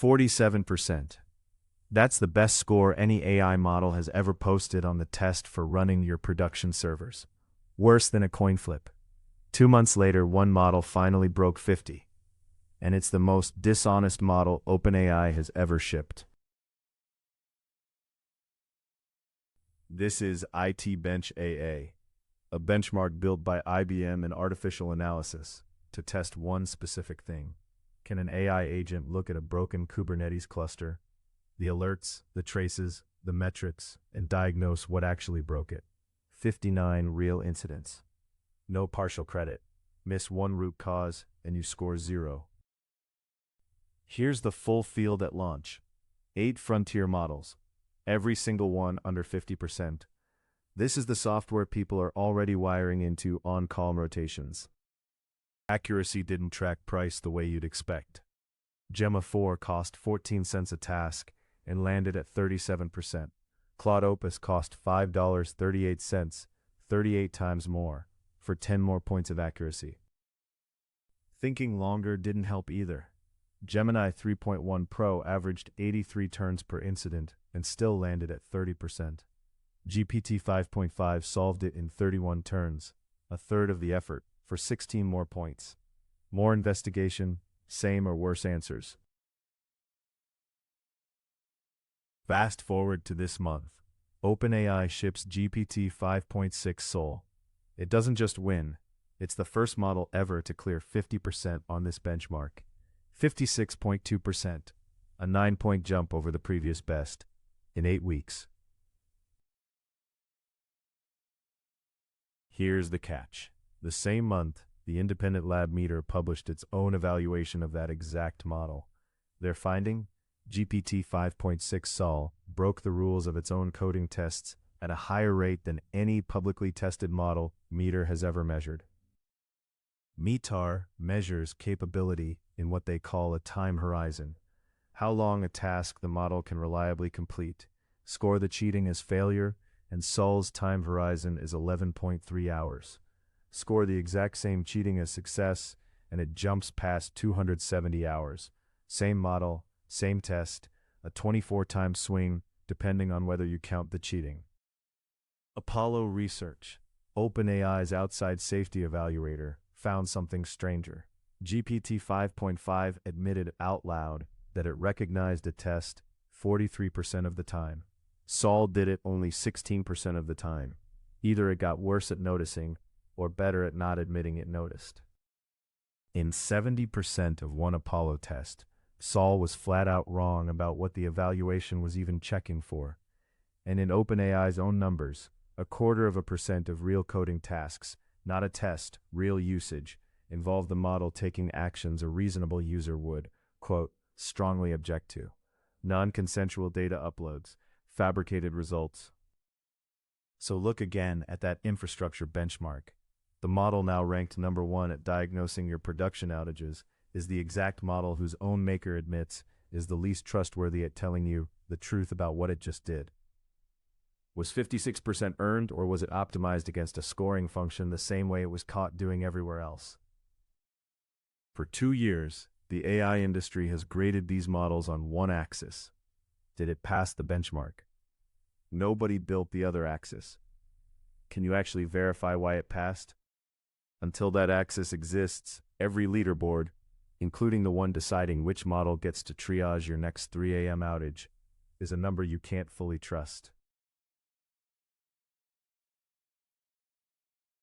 47%. That's the best score any AI model has ever posted on the test for running your production servers. Worse than a coin flip. 2 months later, one model finally broke 50. And it's the most dishonest model OpenAI has ever shipped. This is IT Bench AA, a benchmark built by IBM and artificial analysis to test one specific thing. Can an AI agent look at a broken Kubernetes cluster, the alerts, the traces, the metrics, and diagnose what actually broke it? 59 real incidents. No partial credit. Miss one root cause, and you score 0. Here's the full field at launch. 8 frontier models. Every single one under 50%. This is the software people are already wiring into on-call rotations. Accuracy didn't track price the way you'd expect. Gemma 4 cost 14 cents a task and landed at 37%. Claude Opus cost $5.38, 38 times more, for 10 more points of accuracy. Thinking longer didn't help either. Gemini 3.1 Pro averaged 83 turns per incident and still landed at 30%. GPT 5.5 solved it in 31 turns, a third of the effort, for 16 more points. More investigation, same or worse answers. Fast forward to this month. OpenAI ships GPT 5.6 Sol. It doesn't just win, it's the first model ever to clear 50% on this benchmark. 56.2%, a 9-point jump over the previous best, in 8 weeks. Here's the catch. The same month, the independent lab Meter published its own evaluation of that exact model. Their finding? GPT 5.6 Sol broke the rules of its own coding tests at a higher rate than any publicly tested model Meter has ever measured. METAR measures capability in what they call a time horizon, how long a task the model can reliably complete. Score the cheating as failure, and Sol's time horizon is 11.3 hours. Score the exact same cheating as success, and it jumps past 270 hours. Same model, same test, a 24-time swing, depending on whether you count the cheating. Apollo Research, OpenAI's outside safety evaluator, found something stranger. GPT 5.5 admitted out loud that it recognized a test 43% of the time. Sol did it only 16% of the time. Either it got worse at noticing, or better at not admitting it noticed. In 70% of one Apollo test, Sol was flat out wrong about what the evaluation was even checking for. And in OpenAI's own numbers, 0.25% of real coding tasks, not a test, real usage, involve the model taking actions a reasonable user would, quote, strongly object to. Non-consensual data uploads, fabricated results. So look again at that infrastructure benchmark. The model now ranked number 1 at diagnosing your production outages is the exact model whose own maker admits is the least trustworthy at telling you the truth about what it just did. Was 56% earned, or was it optimized against a scoring function the same way it was caught doing everywhere else? For 2 years, the AI industry has graded these models on one axis. Did it pass the benchmark? Nobody built the other axis. Can you actually verify why it passed? Until that axis exists, every leaderboard, including the one deciding which model gets to triage your next 3 a.m. outage, is a number you can't fully trust.